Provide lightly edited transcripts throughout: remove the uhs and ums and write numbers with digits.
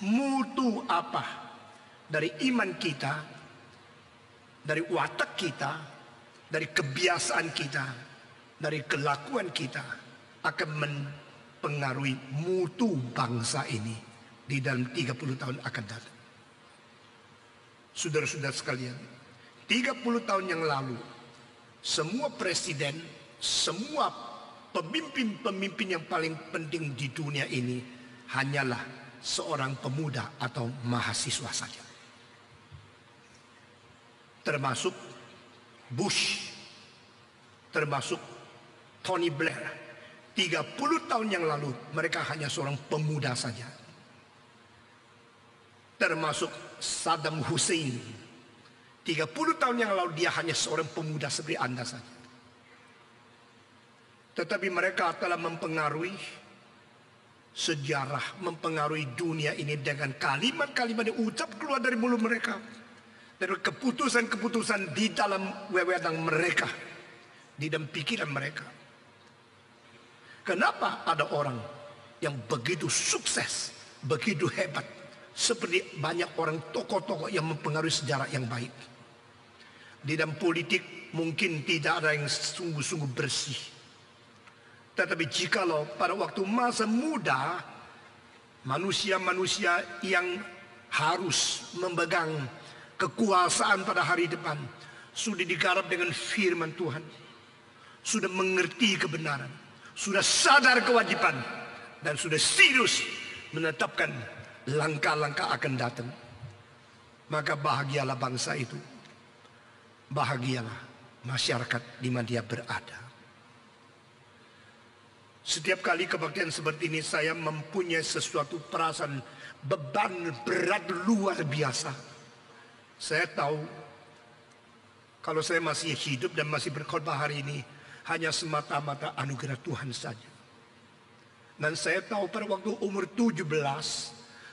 mutu apa dari iman kita, dari watak kita, dari kebiasaan kita, dari kelakuan kita akan mempengaruhi mutu bangsa ini di dalam 30 tahun akan datang. Saudara-saudara sekalian, 30 tahun yang lalu semua presiden, semua pemimpin-pemimpin yang paling penting di dunia ini hanyalah seorang pemuda atau mahasiswa saja. Termasuk Bush, termasuk Tony Blair. 30 tahun yang lalu mereka hanya seorang pemuda saja. Termasuk Saddam Hussein. 30 tahun yang lalu dia hanya seorang pemuda seperti Anda saja. Tetapi mereka telah mempengaruhi sejarah, mempengaruhi dunia ini dengan kalimat-kalimat yang ucap keluar dari mulut mereka. Dari keputusan-keputusan di dalam wewenang mereka, di dalam pikiran mereka. Kenapa ada orang yang begitu sukses, begitu hebat, seperti banyak orang tokoh-tokoh yang mempengaruhi sejarah yang baik. Di dalam politik mungkin tidak ada yang sungguh-sungguh bersih. Tetapi jikalau pada waktu masa muda, manusia-manusia yang harus memegang kekuasaan pada hari depan sudah digarap dengan firman Tuhan, sudah mengerti kebenaran, sudah sadar kewajiban, dan sudah serius menetapkan langkah-langkah akan datang, maka bahagialah bangsa itu, bahagialah masyarakat di mana dia berada. Setiap kali kebaktian seperti ini saya mempunyai sesuatu perasaan beban berat luar biasa. Saya tahu kalau saya masih hidup dan masih berkhotbah hari ini hanya semata-mata anugerah Tuhan saja. Dan saya tahu pada waktu umur 17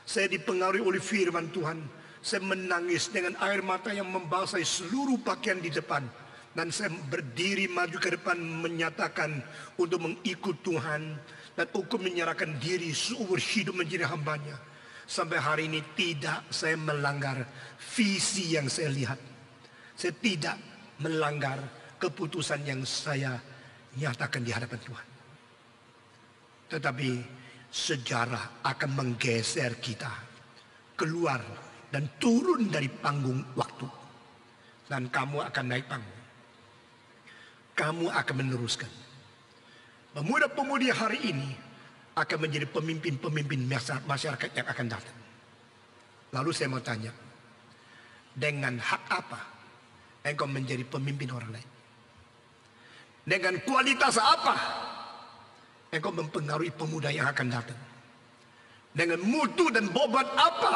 saya dipengaruhi oleh firman Tuhan. Saya menangis dengan air mata yang membasahi seluruh pakaian di depan. Dan saya berdiri maju ke depan menyatakan untuk mengikut Tuhan dan untuk menyerahkan diri seumur hidup menjadi hambanya. Sampai hari ini tidak saya melanggar visi yang saya lihat. Saya tidak melanggar keputusan yang saya nyatakan di hadapan Tuhan. Tetapi sejarah akan menggeser kita keluar dan turun dari panggung waktu. Dan kamu akan naik panggung. Kamu akan meneruskan. Pemuda-pemudi hari ini akan menjadi pemimpin-pemimpin masyarakat yang akan datang. Lalu saya mau tanya, dengan hak apa engkau menjadi pemimpin orang lain? Dengan kualitas apa engkau mempengaruhi pemuda yang akan datang? Dengan mutu dan bobot apa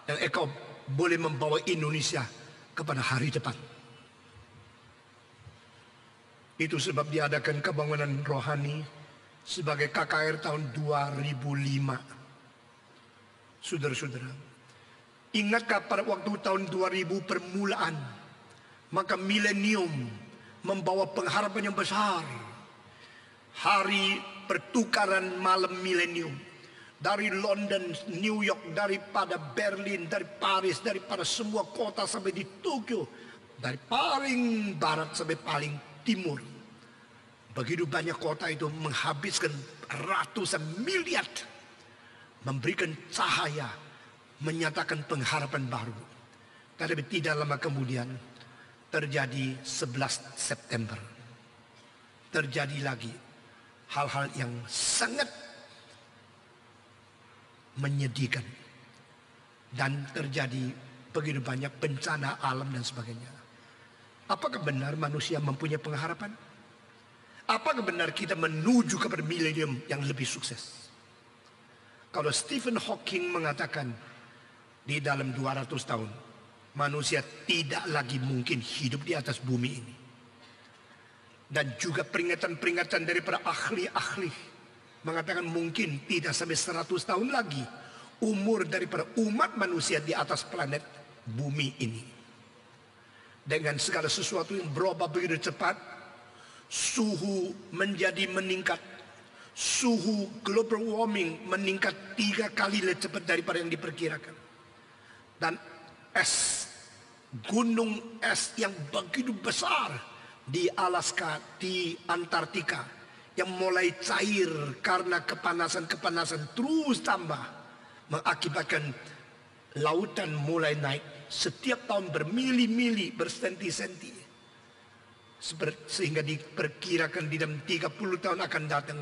yang engkau boleh membawa Indonesia kepada hari depan? Itu sebab diadakan kebangunan rohani sebagai KKR tahun 2005. Saudara-saudara, ingatkah pada waktu tahun 2000 permulaan, maka milenium membawa pengharapan yang besar. Hari pertukaran malam milenium. Dari London, New York, daripada Berlin, dari Paris, daripada semua kota sampai di Tokyo. Dari paling barat sampai paling timur. Begitu banyak kota itu menghabiskan ratusan miliar. Memberikan cahaya. Menyatakan pengharapan baru. Tapi tidak lama kemudian terjadi 11 September. Terjadi lagi hal-hal yang sangat menyedihkan. Dan terjadi begitu banyak bencana alam dan sebagainya. Apakah benar manusia mempunyai pengharapan? Apakah benar kita menuju kepada milenium yang lebih sukses? Kalau Stephen Hawking mengatakan di dalam 200 tahun manusia tidak lagi mungkin hidup di atas bumi ini. Dan juga peringatan-peringatan daripada ahli-ahli mengatakan mungkin tidak sampai 100 tahun lagi umur daripada umat manusia di atas planet bumi ini. Dengan segala sesuatu yang berubah begitu cepat, suhu menjadi meningkat, Suhu global warming meningkat 3 kali lebih cepat daripada yang diperkirakan. Dan gunung es yang begitu besar di Alaska, di Antartika, yang mulai cair karena kepanasan terus tambah, mengakibatkan lautan mulai naik setiap tahun bermili-mili, bersenti-senti. Sehingga diperkirakan di dalam 30 tahun akan datang,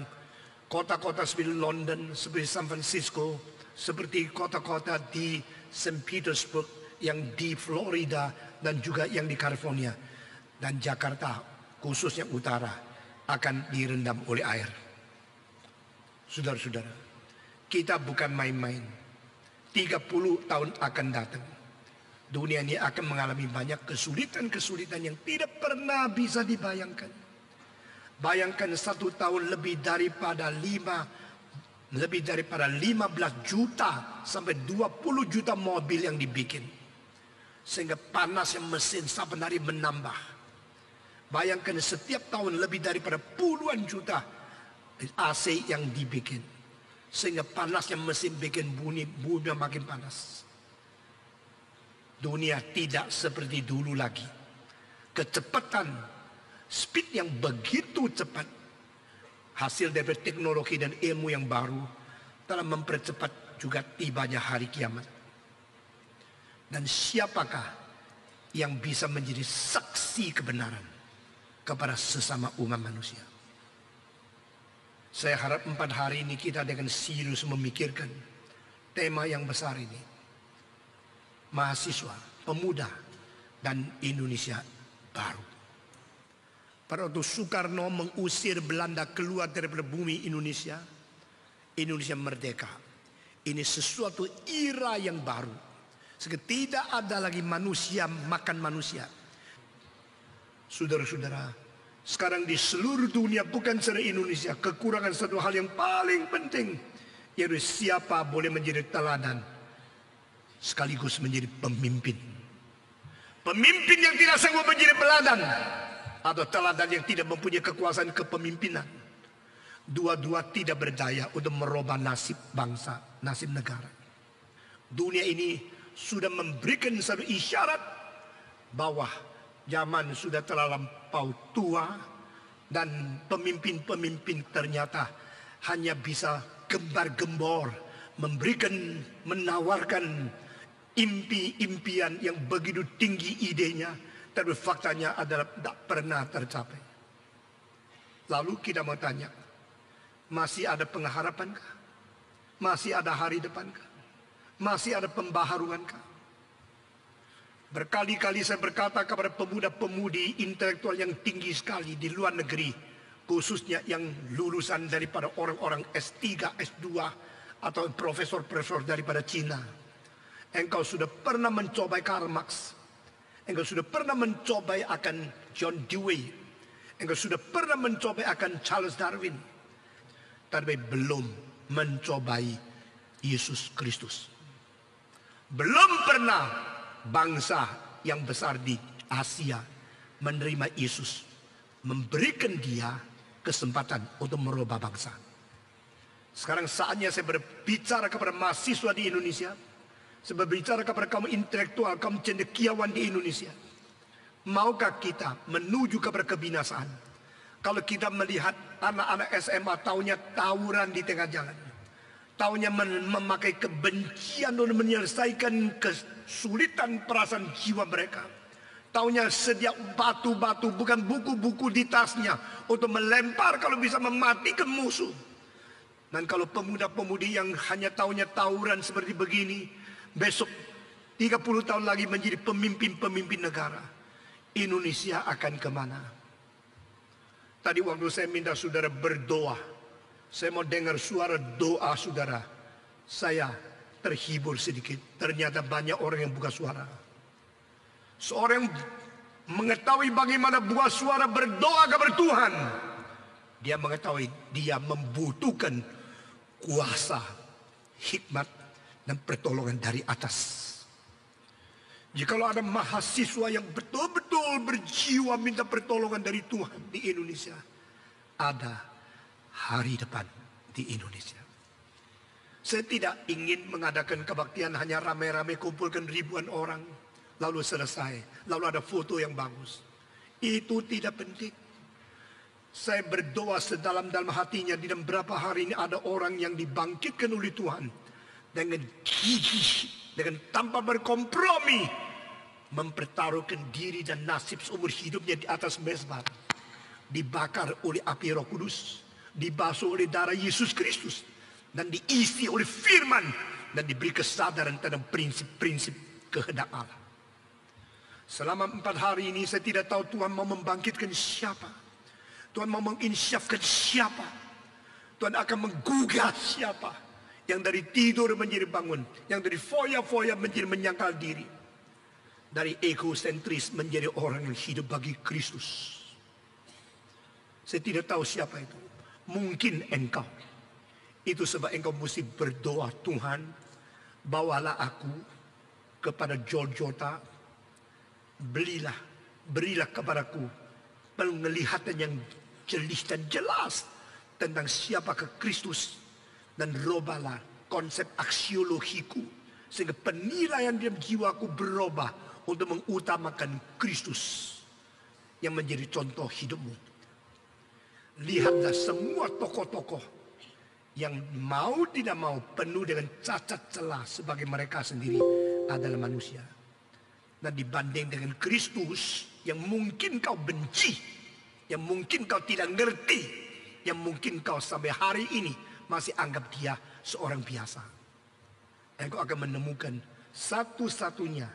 kota-kota seperti London, seperti San Francisco, seperti kota-kota di St. Petersburg, yang di Florida, dan juga yang di California, dan Jakarta, khususnya utara, akan direndam oleh air. Saudara-saudara, kita bukan main-main. 30 tahun akan datang. Dunia ini akan mengalami banyak kesulitan-kesulitan yang tidak pernah bisa dibayangkan. Bayangkan 1 tahun lebih daripada 15 juta sampai 20 juta mobil yang dibikin. Sehingga panasnya mesin saben hari menambah. Bayangkan setiap tahun lebih daripada puluhan juta AC yang dibikin. Sehingga panasnya mesin bikin bumi makin panas. Dunia tidak seperti dulu lagi. Kecepatan, speed yang begitu cepat, hasil dari teknologi dan ilmu yang baru, telah mempercepat juga tibanya hari kiamat. Dan siapakah yang bisa menjadi saksi kebenaran kepada sesama umat manusia? Saya harap 4 hari ini kita dengan serius memikirkan tema yang besar ini. Mahasiswa, pemuda, dan Indonesia baru. Pada waktu Soekarno mengusir Belanda keluar dari bumi Indonesia, Indonesia merdeka. Ini sesuatu era yang baru. Tidak ada lagi manusia makan manusia. Saudara-saudara, sekarang di seluruh dunia, bukan saja Indonesia, kekurangan satu hal yang paling penting, yaitu siapa boleh menjadi teladan sekaligus menjadi pemimpin. Pemimpin yang tidak sanggup menjadi teladan, atau teladan yang tidak mempunyai kekuasaan kepemimpinan, dua-dua tidak berdaya untuk merubah nasib bangsa, nasib negara. Dunia ini sudah memberikan satu isyarat bahwa zaman sudah terlampau tua, dan pemimpin-pemimpin ternyata hanya bisa gembar-gembor, menawarkan impian yang begitu tinggi idenya, tapi faktanya adalah tidak pernah tercapai. Lalu kita mau tanya, masih ada pengharapankah? Masih ada hari depankah? Masih ada pembaharuankah? Berkali-kali saya berkata kepada pemuda-pemudi intelektual yang tinggi sekali di luar negeri, khususnya yang lulusan daripada orang-orang S3, S2, atau profesor-profesor daripada Cina. Engkau sudah pernah mencobai Karl Marx. Engkau sudah pernah mencobai akan John Dewey. Engkau sudah pernah mencobai akan Charles Darwin. Tapi belum mencobai Yesus Kristus. Belum pernah bangsa yang besar di Asia menerima Yesus, memberikan dia kesempatan untuk merubah bangsa. Sekarang saatnya saya berbicara kepada mahasiswa di Indonesia. Saya berbicara kepada kaum intelektual, kaum cendekiawan di Indonesia. Maukah kita menuju kepada kebinasaan? Kalau kita melihat anak-anak SMA taunya tawuran di tengah jalan, taunya memakai kebencian untuk menyelesaikan kesulitan perasaan jiwa mereka, taunya sedia batu-batu, bukan buku-buku di tasnya, untuk melempar kalau bisa mematikan musuh. Dan kalau pemuda-pemudi yang hanya taunya tawuran seperti begini, besok 30 tahun lagi menjadi pemimpin-pemimpin negara, Indonesia akan kemana? Tadi waktu saya minta saudara berdoa, saya mau dengar suara doa saudara, saya terhibur sedikit. Ternyata banyak orang yang buka suara. Seorang mengetahui bagaimana buka suara berdoa kepada Tuhan, dia mengetahui dia membutuhkan kuasa, hikmat, dan pertolongan dari atas. Jikalau ada mahasiswa yang betul-betul berjiwa minta pertolongan dari Tuhan di Indonesia, ada hari depan di Indonesia. Saya tidak ingin mengadakan kebaktian hanya ramai-ramai kumpulkan ribuan orang, lalu selesai, lalu ada foto yang bagus. Itu tidak penting. Saya berdoa sedalam-dalam hatinya di dalam beberapa hari ini ada orang yang dibangkitkan oleh Tuhan dengan gigih, dengan tanpa berkompromi, mempertaruhkan diri dan nasib seumur hidupnya di atas mezbah, dibakar oleh api Roh Kudus, dibasuh oleh darah Yesus Kristus, dan diisi oleh firman, dan diberi kesadaran tentang prinsip-prinsip kehendak Allah. Selama 4 hari ini saya tidak tahu Tuhan mau membangkitkan siapa, Tuhan mau menginsyafkan siapa, Tuhan akan menggugah siapa, yang dari tidur menjadi bangun, yang dari foya-foya menjadi menyangkal diri, dari egosentris menjadi orang yang hidup bagi Kristus. Saya tidak tahu siapa itu. Mungkin engkau. Itu sebab engkau mesti berdoa, Tuhan, bawalah aku kepada Golgota, berilah kepadaku penglihatan yang jeli dan jelas tentang siapakah Kristus, dan robalah konsep aksiologiku sehingga penilaian dalam jiwaku berubah untuk mengutamakan Kristus yang menjadi contoh hidupmu. Lihatlah semua tokoh-tokoh yang mau tidak mau penuh dengan cacat celah sebagai mereka sendiri adalah manusia. Dan dibanding dengan Kristus yang mungkin kau benci, yang mungkin kau tidak ngerti, yang mungkin kau sampai hari ini masih anggap dia seorang biasa, engkau akan menemukan satu-satunya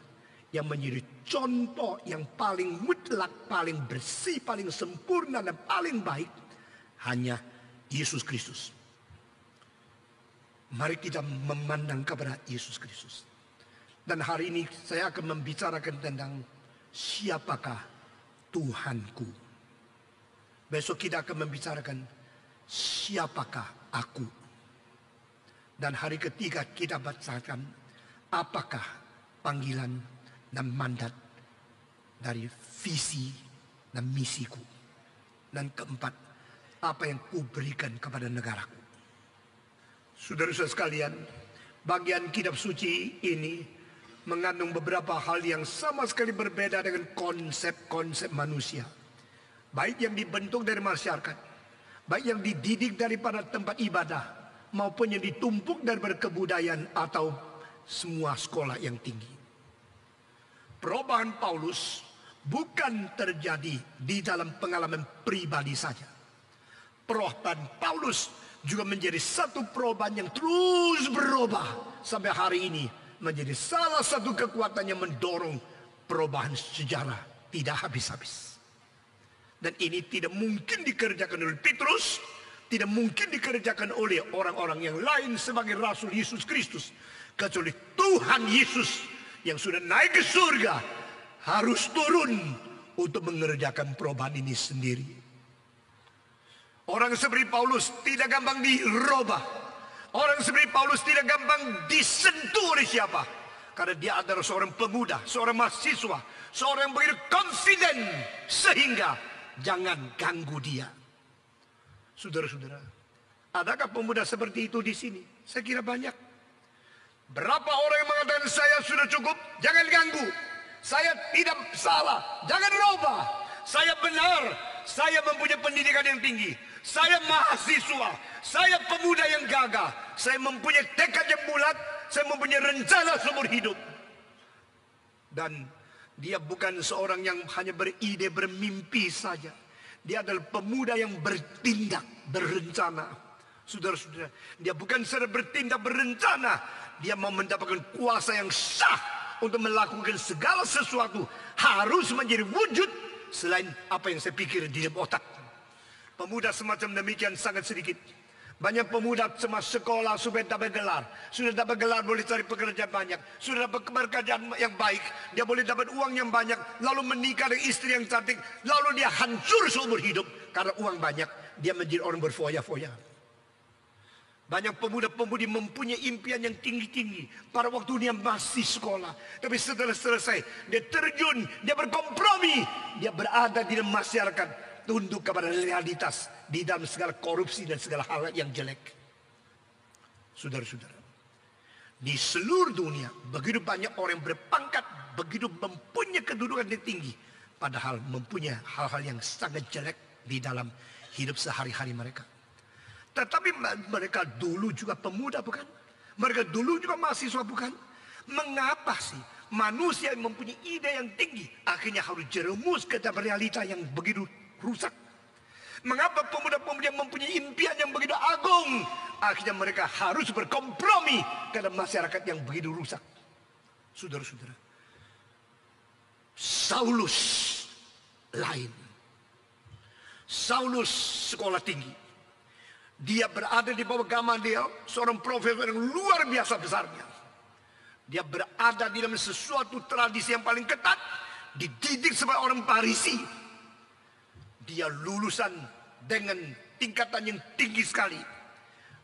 yang menjadi contoh yang paling mutlak, paling bersih, paling sempurna, dan paling baik, hanya Yesus Kristus. Mari kita memandang kepada Yesus Kristus. Dan hari ini saya akan membicarakan tentang siapakah Tuhanku. Besok kita akan membicarakan siapakah aku. Dan hari ketiga kita bacakan apakah panggilan dan mandat dari visi dan misiku. Dan keempat, apa yang kuberikan kepada negaraku. Saudara-saudara sekalian, bagian kitab suci ini mengandung beberapa hal yang sama sekali berbeda dengan konsep-konsep manusia. Baik yang dibentuk dari masyarakat, baik yang dididik daripada tempat ibadah, maupun yang ditumpuk dari kebudayaan atau semua sekolah yang tinggi. Perubahan Paulus bukan terjadi di dalam pengalaman pribadi saja. Perubahan Paulus juga menjadi satu perubahan yang terus berubah sampai hari ini, menjadi salah satu kekuatan yang mendorong perubahan sejarah tidak habis-habis. Dan ini tidak mungkin dikerjakan oleh Petrus, tidak mungkin dikerjakan oleh orang-orang yang lain sebagai Rasul Yesus Kristus, kecuali Tuhan Yesus yang sudah naik ke surga harus turun untuk mengerjakan perubahan ini sendiri. Orang seperti Paulus tidak gampang dirubah. Orang seperti Paulus tidak gampang disentuh oleh siapa. Karena dia adalah seorang pemuda, seorang mahasiswa, seorang yang begitu confident, sehingga jangan ganggu dia. Saudara-saudara, adakah pemuda seperti itu di sini? Saya kira banyak. Berapa orang yang mengatakan saya sudah cukup, jangan ganggu. Saya tidak salah, jangan rubah. Saya benar, saya mempunyai pendidikan yang tinggi. Saya mahasiswa, saya pemuda yang gagah, saya mempunyai tekad yang bulat, saya mempunyai rencana seumur hidup. Dan dia bukan seorang yang hanya beride, bermimpi saja. Dia adalah pemuda yang bertindak, berencana. Saudara-saudara, dia bukan saja bertindak, berencana. Dia mau mendapatkan kuasa yang sah untuk melakukan segala sesuatu. Harus menjadi wujud selain apa yang saya pikir di dalam otak. Pemuda semacam demikian sangat sedikit. Banyak pemuda cuma sekolah supaya dapat gelar. Sudah dapat gelar boleh cari pekerjaan banyak. Sudah dapat pekerjaan yang baik, dia boleh dapat uang yang banyak. Lalu menikah dengan istri yang cantik. Lalu dia hancur seumur hidup. Karena uang banyak, dia menjadi orang berfoya-foya. Banyak pemuda-pemudi mempunyai impian yang tinggi-tinggi pada waktu dia masih sekolah. Tapi setelah selesai, dia terjun, dia berkompromi. Dia berada di dalam masyarakat. tunduk kepada realitas di dalam segala korupsi dan segala hal yang jelek. Saudara-saudara, di seluruh dunia begitu banyak orang yang berpangkat, begitu mempunyai kedudukan yang tinggi, padahal mempunyai hal-hal yang sangat jelek di dalam hidup sehari-hari mereka. Tetapi mereka dulu juga pemuda, bukan? Mereka dulu juga mahasiswa, bukan? Mengapa sih manusia yang mempunyai ide yang tinggi akhirnya harus jerumus ke dalam realita yang begitu rusak? Mengapa pemuda-pemuda yang mempunyai impian yang begitu agung akhirnya mereka harus berkompromi ke dalam masyarakat yang begitu rusak? Saudara-saudara, Saulus lain. Saulus sekolah tinggi. Dia berada di bawah Gamaliel, seorang profesor yang luar biasa besarnya. Dia berada di dalam sesuatu tradisi yang paling ketat, dididik sebagai orang Farisi. Dia lulusan dengan tingkatan yang tinggi sekali.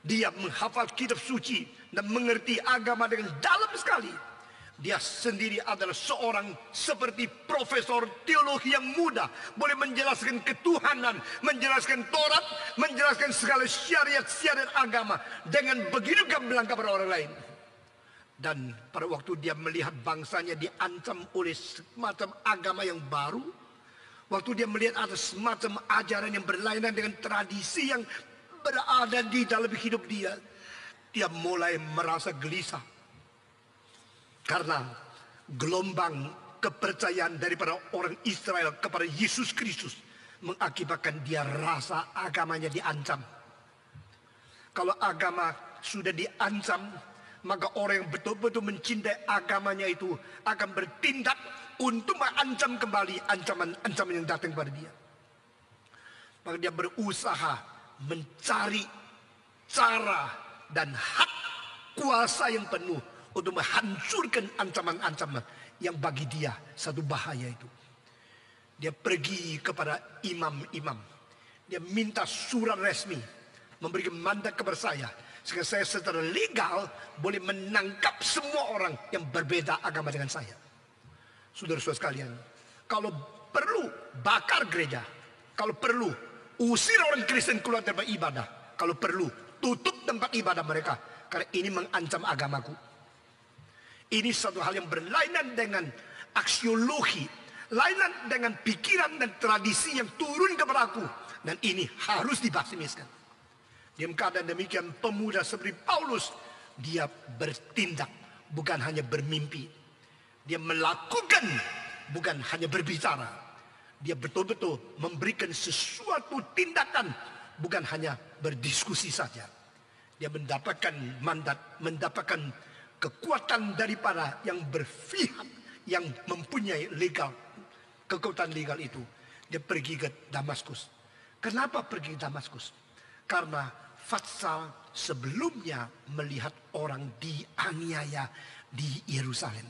Dia menghafal kitab suci dan mengerti agama dengan dalam sekali. Dia sendiri adalah seorang seperti profesor teologi yang muda, boleh menjelaskan ketuhanan, menjelaskan Taurat, menjelaskan segala syariat-syariat agama dengan begitu gamblang kepada orang lain. Dan pada waktu dia melihat bangsanya diancam oleh semacam agama yang baru, waktu dia melihat ada semacam ajaran yang berlainan dengan tradisi yang berada di dalam hidup dia, dia mulai merasa gelisah. Karena gelombang kepercayaan daripada orang Israel kepada Yesus Kristus mengakibatkan dia rasa agamanya diancam. Kalau agama sudah diancam, maka orang yang betul-betul mencintai agamanya itu akan bertindak untuk mengancam kembali ancaman-ancaman yang datang kepada dia. Maka dia berusaha mencari cara dan hak kuasa yang penuh untuk menghancurkan ancaman-ancaman yang bagi dia satu bahaya itu. Dia pergi kepada imam-imam. Dia minta surat resmi, memberikan mandat kepada saya, sehingga saya secara legal boleh menangkap semua orang yang berbeda agama dengan saya. Saudara-saudara sekalian, kalau perlu bakar gereja, kalau perlu usir orang Kristen keluar dari ibadah, kalau perlu tutup tempat ibadah mereka, karena ini mengancam agamaku. Ini satu hal yang berlainan dengan aksiologi, lainan dengan pikiran dan tradisi yang turun kepada aku, dan ini harus dibasmiskan. Dalam keadaan demikian, pemuda seperti Paulus, dia bertindak, bukan hanya bermimpi. Dia melakukan, bukan hanya berbicara. Dia betul-betul memberikan sesuatu tindakan, bukan hanya berdiskusi saja. Dia mendapatkan mandat, mendapatkan kekuatan daripada yang berpihak, yang mempunyai legal, kekuatan legal itu. Dia pergi ke Damaskus. Kenapa pergi ke Damaskus? Karena Fatsal sebelumnya melihat orang dianiaya di Yerusalem.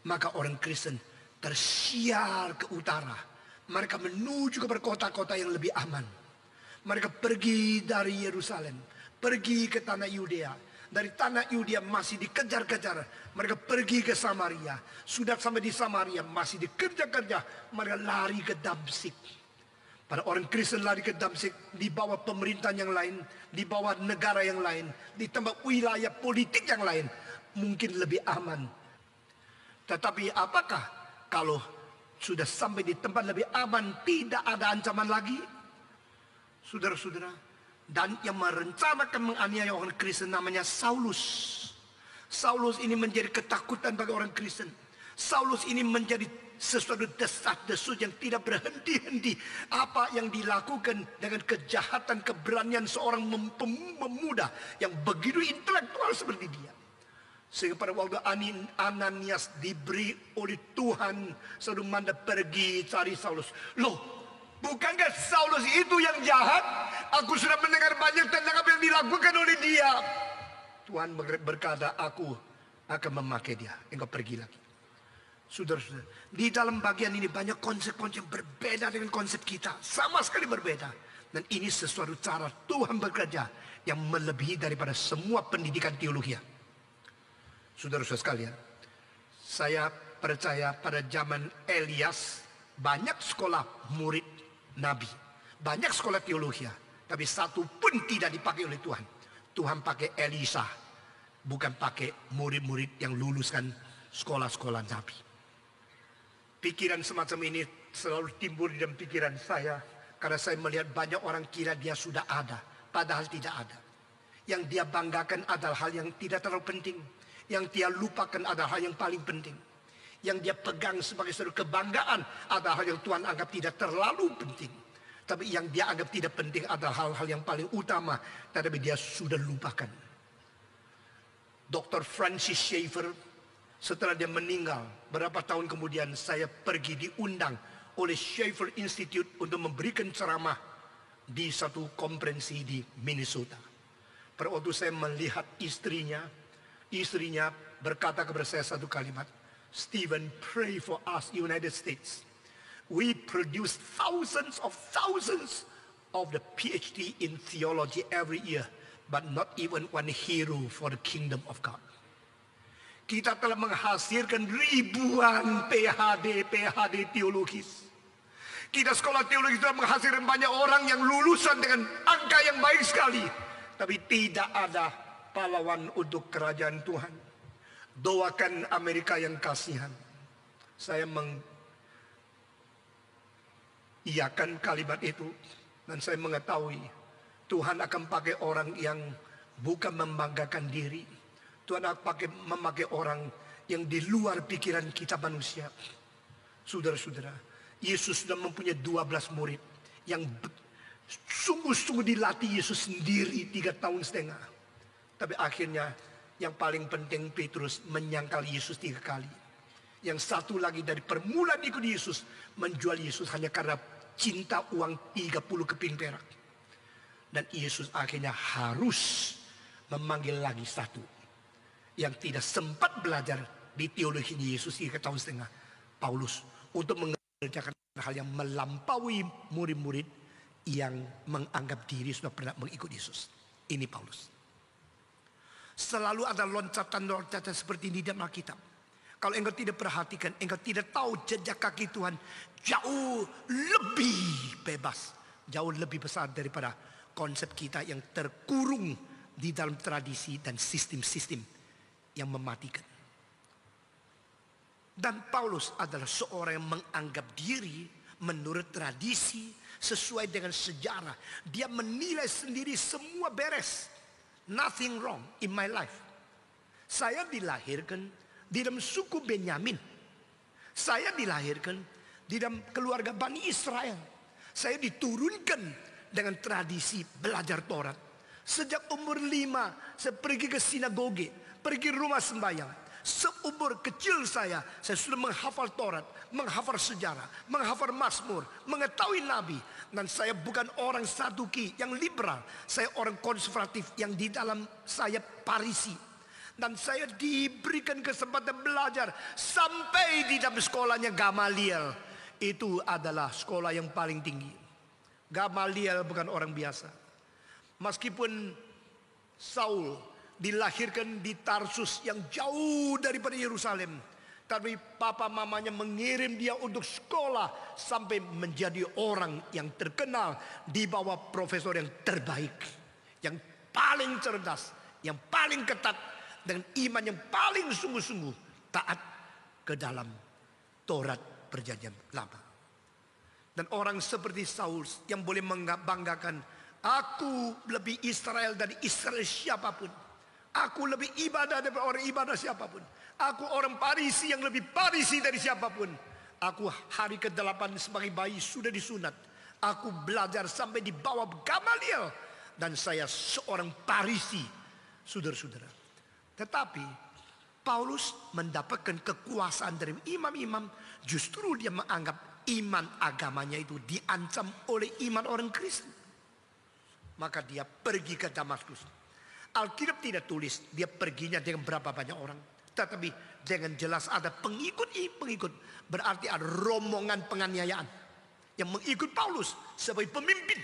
Maka orang Kristen tersiar ke utara. Mereka menuju ke kota-kota yang lebih aman. Mereka pergi dari Yerusalem, pergi ke tanah Yudea. Dari tanah Yudea masih dikejar-kejar. Mereka pergi ke Samaria. Sudah sampai di Samaria masih dikejar-kejar. Mereka lari ke Damsyik. Pada orang Kristen lari ke Damsyik, di bawah pemerintahan yang lain, di bawah negara yang lain, di tempat wilayah politik yang lain, mungkin lebih aman. Tetapi apakah kalau sudah sampai di tempat lebih aman tidak ada ancaman lagi? Saudara-saudara, dan yang merencanakan menganiaya orang Kristen namanya Saulus. Saulus ini menjadi ketakutan bagi orang Kristen. Saulus ini menjadi sesuatu desas-desus yang tidak berhenti-henti. Apa yang dilakukan dengan kejahatan, keberanian seorang pemuda yang begitu intelektual seperti dia. Sehingga pada waktu Ananias diberi oleh Tuhan suruh mandat pergi cari Saulus. Loh, bukankah Saulus itu yang jahat? Aku sudah mendengar banyak tentang apa yang dilakukan oleh dia. Tuhan berkata, aku akan memakai dia. Engkau pergi lagi. Saudara-saudara, di dalam bagian ini banyak konsep-konsep yang berbeda dengan konsep kita. Sama sekali berbeda. Dan ini sesuatu cara Tuhan bekerja yang melebihi daripada semua pendidikan teologi. Saudara-saudara sekalian, saya percaya pada zaman Elias banyak sekolah murid Nabi. Banyak sekolah teologi, tapi satu pun tidak dipakai oleh Tuhan. Tuhan pakai Elisa, bukan pakai murid-murid yang luluskan sekolah-sekolah nabi. Pikiran semacam ini selalu timbul di dalam pikiran saya, karena saya melihat banyak orang kira dia sudah ada, padahal tidak ada. Yang dia banggakan adalah hal yang tidak terlalu penting. Yang dia lupakan adalah hal yang paling penting. Yang dia pegang sebagai suatu kebanggaan adalah hal yang Tuhan anggap tidak terlalu penting. Tapi yang dia anggap tidak penting adalah hal-hal yang paling utama, tetapi dia sudah lupakan. Dr. Francis Schaeffer, setelah dia meninggal, berapa tahun kemudian saya pergi diundang oleh Schaeffer Institute untuk memberikan ceramah di satu konferensi di Minnesota. Pada waktu saya melihat istrinya berkata kepada saya satu kalimat, "Stephen, pray for us United States. We produce thousands of the PhD in theology every year, but not even one hero for the kingdom of God." Kita telah menghasilkan ribuan PhD teologis. Kita sekolah teologi telah menghasilkan banyak orang yang lulusan dengan angka yang baik sekali, tapi tidak ada pahlawan untuk kerajaan Tuhan. Doakan Amerika yang kasihan. Saya mengiyakan kalimat itu, dan saya mengetahui Tuhan akan pakai orang yang bukan membanggakan diri. Tuhan akan memakai orang yang di luar pikiran kita manusia. Saudara-saudara, Yesus sudah mempunyai 12 murid yang sungguh-sungguh dilatih Yesus sendiri 3 tahun setengah. Tapi akhirnya yang paling penting Petrus menyangkal Yesus 3 kali. Yang satu lagi dari permulaan ikut Yesus menjual Yesus hanya karena cinta uang 30 keping perak. Dan Yesus akhirnya harus memanggil lagi satu yang tidak sempat belajar di teologi Yesus 3 tahun setengah, Paulus, untuk mengerjakan hal yang melampaui murid-murid yang menganggap diri sudah pernah mengikut Yesus. Ini Paulus. Selalu ada loncatan-loncatan seperti ini dalam Alkitab. Kalau engkau tidak perhatikan, engkau tidak tahu jejak kaki Tuhan jauh lebih bebas, jauh lebih besar daripada konsep kita yang terkurung di dalam tradisi dan sistem-sistem yang mematikan. Dan Paulus adalah seorang yang menganggap diri menurut tradisi, sesuai dengan sejarah. Dia menilai sendiri semua beres. Nothing wrong in my life. Saya dilahirkan di dalam suku Benyamin. Saya dilahirkan di dalam keluarga Bani Israel. Saya diturunkan dengan tradisi belajar Taurat. Sejak umur 5 saya pergi ke sinagoge, pergi rumah sembahyang. Seumur kecil saya sudah menghafal Taurat, menghafal sejarah, menghafal Mazmur, mengetahui Nabi. Dan saya bukan orang Saduki yang liberal. Saya orang konservatif yang di dalam saya Parisi. Dan saya diberikan kesempatan belajar sampai di dalam sekolahnya Gamaliel. Itu adalah sekolah yang paling tinggi. Gamaliel bukan orang biasa. Meskipun Saul dilahirkan di Tarsus yang jauh daripada Yerusalem, tapi papa mamanya mengirim dia untuk sekolah sampai menjadi orang yang terkenal di bawah profesor yang terbaik, yang paling cerdas, yang paling ketat, dengan iman yang paling sungguh-sungguh taat ke dalam Taurat Perjanjian Lama. Dan orang seperti Saul yang boleh membanggakan, aku lebih Israel dari Israel siapapun. Aku lebih ibadah daripada orang ibadah siapapun. Aku orang Parisi yang lebih Parisi dari siapapun. Aku hari ke-8 sebagai bayi sudah disunat. Aku belajar sampai di bawah Gamaliel. Dan saya seorang Parisi, saudara-saudara. Tetapi Paulus mendapatkan kekuasaan dari imam-imam. Justru dia menganggap iman agamanya itu diancam oleh iman orang Kristen. Maka dia pergi ke Damaskus. Alkitab tidak tulis dia perginya dengan berapa banyak orang, tetapi dengan jelas ada pengikut. Berarti ada rombongan penganiayaan yang mengikut Paulus sebagai pemimpin.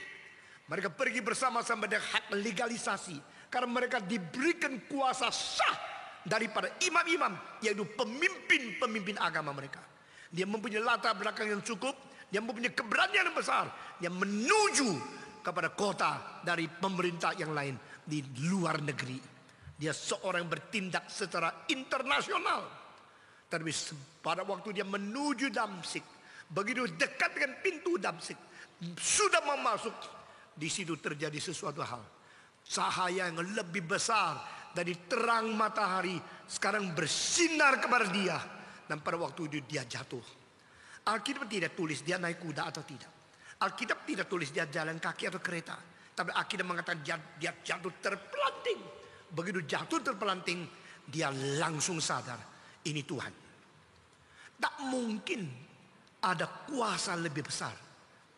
Mereka pergi bersama-sama dengan hak legalisasi, karena mereka diberikan kuasa sah daripada imam-imam, yaitu pemimpin agama mereka. Dia mempunyai latar belakang yang cukup. Dia mempunyai keberanian yang besar. Dia menuju kepada kota dari pemerintah yang lain di luar negeri. Dia seorang yang bertindak secara internasional. Tapi pada waktu dia menuju Damsyik, begitu dekat dengan pintu Damsyik, sudah mau masuk, di situ terjadi sesuatu hal. Cahaya yang lebih besar dari terang matahari sekarang bersinar kepada dia. Dan pada waktu itu dia jatuh. Alkitab tidak tulis dia naik kuda atau tidak. Alkitab tidak tulis dia jalan kaki atau kereta. Tapi Alkitab mengatakan dia jatuh terpelanting. Begitu jatuh terpelanting, dia langsung sadar, ini Tuhan. Tak mungkin ada kuasa lebih besar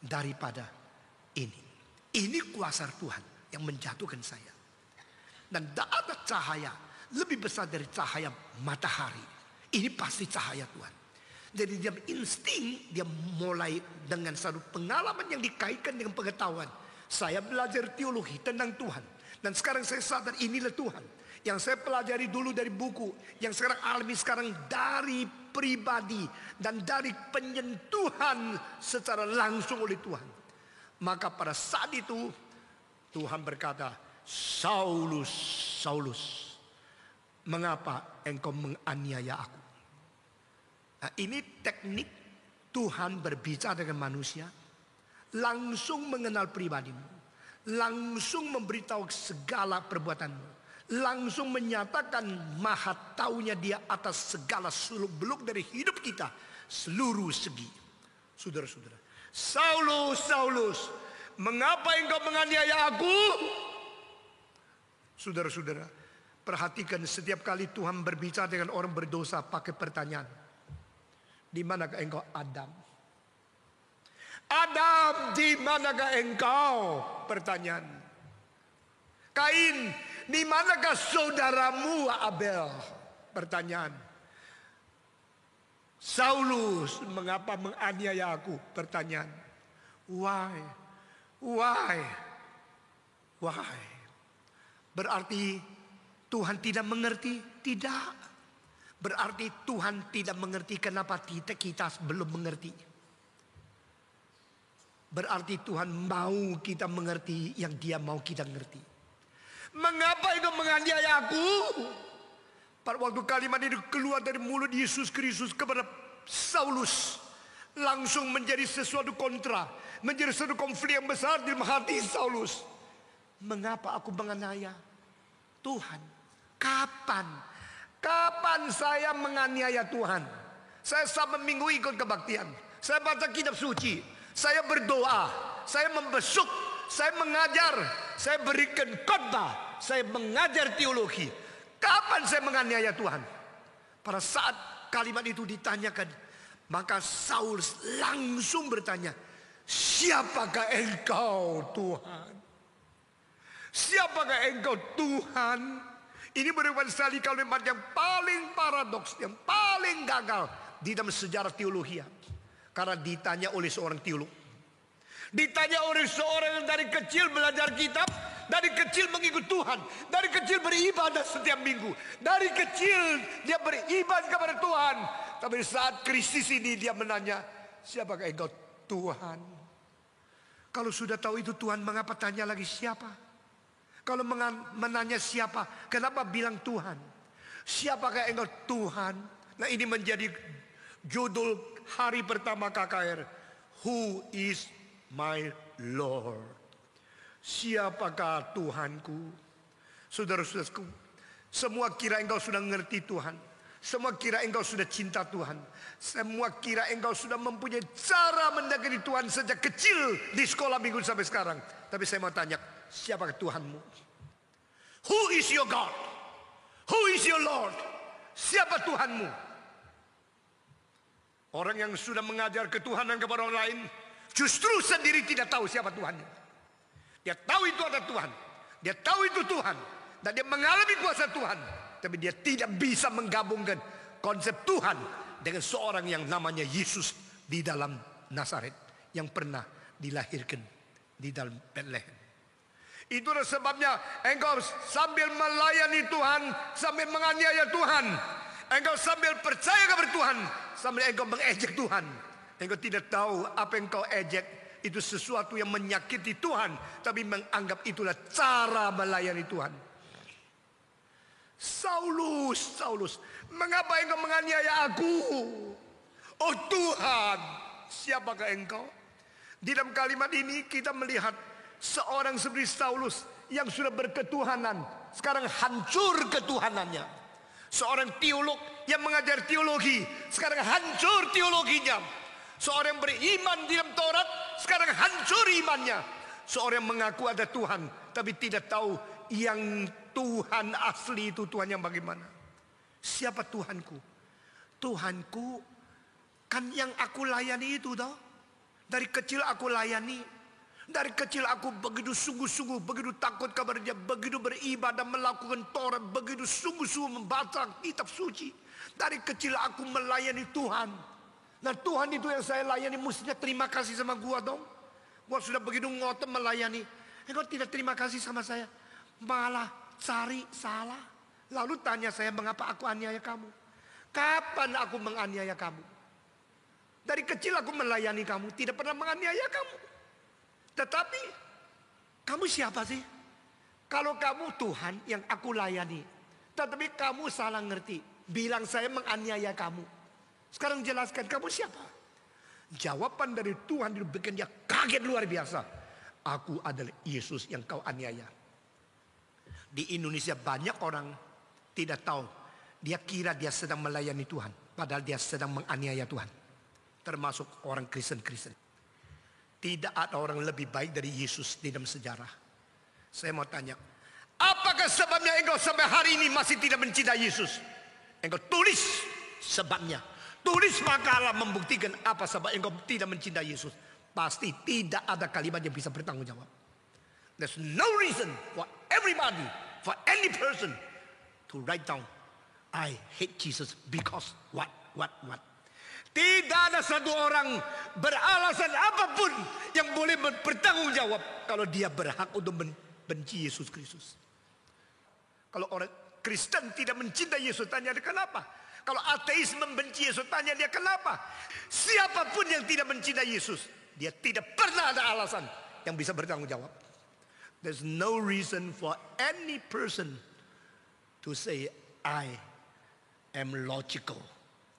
daripada ini. Ini kuasa Tuhan yang menjatuhkan saya. Dan tak ada cahaya lebih besar dari cahaya matahari. Ini pasti cahaya Tuhan. Jadi dia insting, dia mulai dengan satu pengalaman yang dikaitkan dengan pengetahuan. Saya belajar teologi tentang Tuhan. Dan sekarang saya sadar inilah Tuhan. Yang saya pelajari dulu dari buku. Yang sekarang alami sekarang dari pribadi. Dan dari penyentuhan secara langsung oleh Tuhan. Maka pada saat itu Tuhan berkata, Saulus, Saulus, mengapa engkau menganiaya aku? Nah, ini teknik Tuhan berbicara dengan manusia, langsung mengenal pribadimu, langsung memberitahu segala perbuatanmu, langsung menyatakan maha taunya dia atas segala seluk-beluk dari hidup kita, seluruh segi. Saudara-saudara, Saulus, Saulus, mengapa engkau menganiaya aku? Saudara-saudara, perhatikan setiap kali Tuhan berbicara dengan orang berdosa pakai pertanyaan. Di manakah engkau Adam? Adam, di manakah engkau? Pertanyaan. Kain, di manakah saudaramu Abel? Pertanyaan. Saulus, mengapa menganiaya aku? Pertanyaan. Why? Why? Why? Berarti Tuhan tidak mengerti? Tidak. Berarti Tuhan tidak mengerti kenapa kita belum mengerti. Berarti Tuhan mau kita mengerti yang Dia mau kita mengerti. Mengapa engkau menganiaya aku? Pada waktu kalimat itu keluar dari mulut Yesus Kristus kepada Saulus, langsung menjadi sesuatu kontra, menjadi sesuatu konflik yang besar di hati Saulus. Mengapa aku menganiaya Tuhan? Kapan? Kapan saya menganiaya Tuhan? Saya Sabtu Minggu ikut kebaktian. Saya baca kitab suci. Saya berdoa. Saya membesuk. Saya mengajar. Saya berikan khotbah. Saya mengajar teologi. Kapan saya menganiaya Tuhan? Pada saat kalimat itu ditanyakan, maka Saul langsung bertanya, siapakah engkau Tuhan? Siapakah engkau Tuhan? Ini merupakan sekali kalimat yang paling paradoks, yang paling gagal di dalam sejarah teologi. Karena ditanya oleh seorang teolog. Ditanya oleh seorang yang dari kecil belajar kitab, dari kecil mengikut Tuhan, dari kecil beribadah setiap minggu, dari kecil dia beribadah kepada Tuhan. Tapi saat krisis ini dia menanya, siapakah engkau Tuhan? Kalau sudah tahu itu Tuhan, mengapa tanya lagi siapa? Kalau menanya siapa, kenapa bilang Tuhan? Siapakah engkau Tuhan? Nah, ini menjadi judul hari pertama KKR. Who is my Lord? Siapakah Tuhanku? Saudara-saudaraku, semua kira engkau sudah mengerti Tuhan. Semua kira engkau sudah cinta Tuhan. Semua kira engkau sudah mempunyai cara mendekati Tuhan sejak kecil di sekolah minggu sampai sekarang. Tapi saya mau tanya, siapakah Tuhanmu? Who is your God? Who is your Lord? Siapa Tuhanmu? Orang yang sudah mengajar ketuhanan kepada orang lain, justru sendiri tidak tahu siapa Tuhannya. Dia tahu itu ada Tuhan. Dia tahu itu Tuhan. Dan dia mengalami kuasa Tuhan. Tapi dia tidak bisa menggabungkan konsep Tuhan dengan seorang yang namanya Yesus di dalam Nazaret, yang pernah dilahirkan di dalam Bethlehem. Itulah sebabnya engkau sambil melayani Tuhan, sambil menganiaya Tuhan. Engkau sambil percaya kepada Tuhan, sambil engkau mengejek Tuhan. Engkau tidak tahu apa yang kau ejek itu sesuatu yang menyakiti Tuhan, tapi menganggap itulah cara melayani Tuhan. Saulus, Saulus, mengapa engkau menganiaya aku? Oh Tuhan, siapakah engkau? Di dalam kalimat ini kita melihat seorang seperti Saulus yang sudah berketuhanan, sekarang hancur ketuhanannya. Seorang teolog yang mengajar teologi, sekarang hancur teologinya. Seorang yang beriman di dalam Taurat, sekarang hancur imannya. Seorang yang mengaku ada Tuhan, tapi tidak tahu yang Tuhan asli itu Tuhan yang bagaimana. Siapa Tuhanku? Tuhanku kan yang aku layani itu toh. Dari kecil aku layani. Dari kecil aku begitu sungguh-sungguh, begitu takut kepada Dia, begitu beribadah, melakukan Taurat, begitu sungguh-sungguh membaca kitab suci. Dari kecil aku melayani Tuhan. Nah Tuhan itu yang saya layani, mestinya terima kasih sama gua dong. Gua sudah begitu ngotot melayani, engkau tidak terima kasih sama saya, malah cari salah. Lalu tanya saya, mengapa aku aniaya kamu? Kapan aku menganiaya kamu? Dari kecil aku melayani kamu, tidak pernah menganiaya kamu. Tetapi kamu siapa sih? Kalau kamu Tuhan yang aku layani, tetapi kamu salah ngerti, bilang saya menganiaya kamu. Sekarang jelaskan kamu siapa? Jawaban dari Tuhan itu bikin dia kaget luar biasa. Aku adalah Yesus yang kau aniaya. Di Indonesia banyak orang tidak tahu. Dia kira dia sedang melayani Tuhan, padahal dia sedang menganiaya Tuhan. Termasuk orang Kristen-Kristen. Tidak ada orang lebih baik dari Yesus di dalam sejarah. Saya mau tanya, apakah sebabnya engkau sampai hari ini masih tidak mencintai Yesus? Engkau tulis sebabnya. Tulis makalah membuktikan apa sebab engkau tidak mencintai Yesus. Pasti tidak ada kalimat yang bisa bertanggung jawab. There's no reason for everybody, for any person to write down, I hate Jesus because what. Tidak ada satu orang beralasan apapun yang boleh bertanggung jawab kalau dia berhak untuk membenci Yesus Kristus. Kalau orang Kristen tidak mencintai Yesus, tanya dia kenapa? Kalau ateis membenci Yesus, tanya dia kenapa? Siapapun yang tidak mencintai Yesus, dia tidak pernah ada alasan yang bisa bertanggung jawab. There's no reason for any person to say I am logical,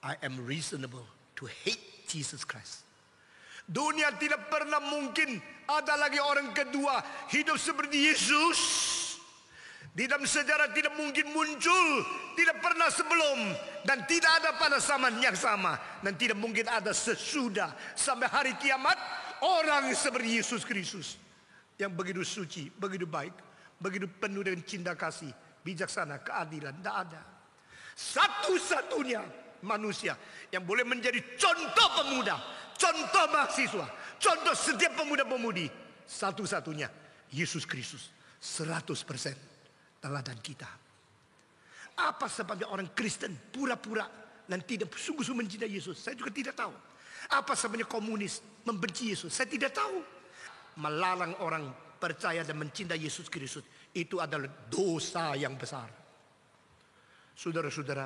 I am reasonable to hate Jesus Christ. Dunia tidak pernah mungkin ada lagi orang kedua hidup seperti Yesus. Di dalam sejarah tidak mungkin muncul, tidak pernah sebelum, dan tidak ada pada zaman yang sama, dan tidak mungkin ada sesudah sampai hari kiamat orang seperti Yesus Kristus yang begitu suci, begitu baik, begitu penuh dengan cinta kasih, bijaksana, keadilan. Tidak ada. Satu-satunya manusia yang boleh menjadi contoh pemuda, contoh mahasiswa, contoh setiap pemuda-pemudi, satu-satunya Yesus Kristus. 100% teladan kita. Apa sebabnya orang Kristen pura-pura dan tidak sungguh-sungguh mencintai Yesus? Saya juga tidak tahu. Apa sebabnya komunis membenci Yesus? Saya tidak tahu. Melarang orang percaya dan mencintai Yesus Kristus itu adalah dosa yang besar. Saudara-saudara,